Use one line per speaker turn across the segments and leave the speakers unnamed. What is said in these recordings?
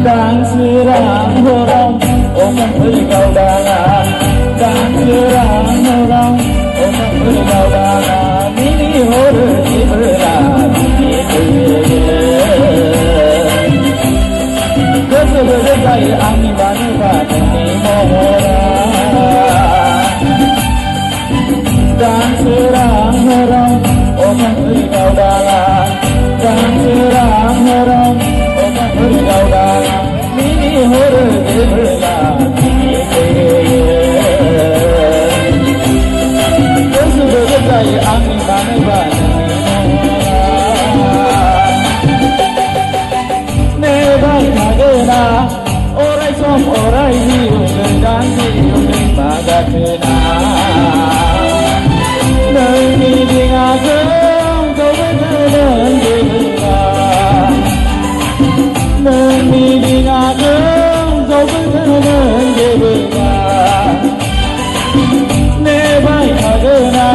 danserang orang orang bergaudalan danserang orang orang bergaudalan ini horor diberat keseberai angin banyak ini mohon danserang orang orang bergaudalan danserang orang orang bergaudalan ini horor diberat keseberai angin banyak orai som orai hiu dan hiu magatena nơi mi ding ageng kau berjalan dewa nơi mi ding ageng kau berjalan dewa ne bai magena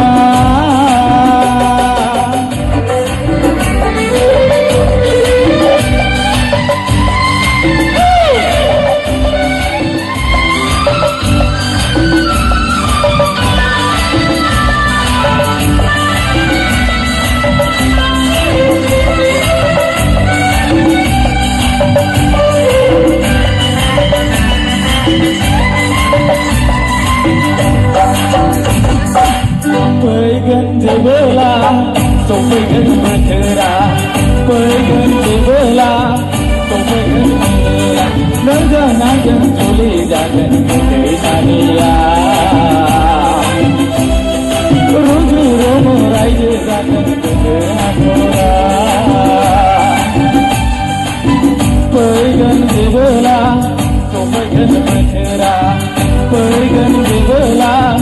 Sopegan bergerak, pergan dibelah, sopegan mengelak, nerga-nerga tulis dan kesania. Ruju-ruju raja dan kehadura, pergan dibelah, sopegan bergerak, pergan dibelah.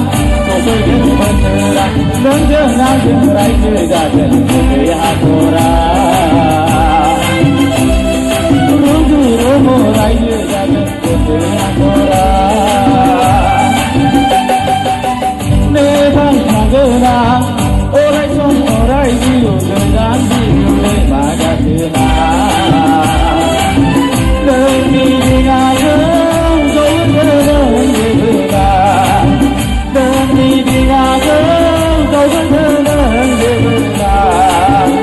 Pergi bergerak, nerga-nerga raja dan kehadura.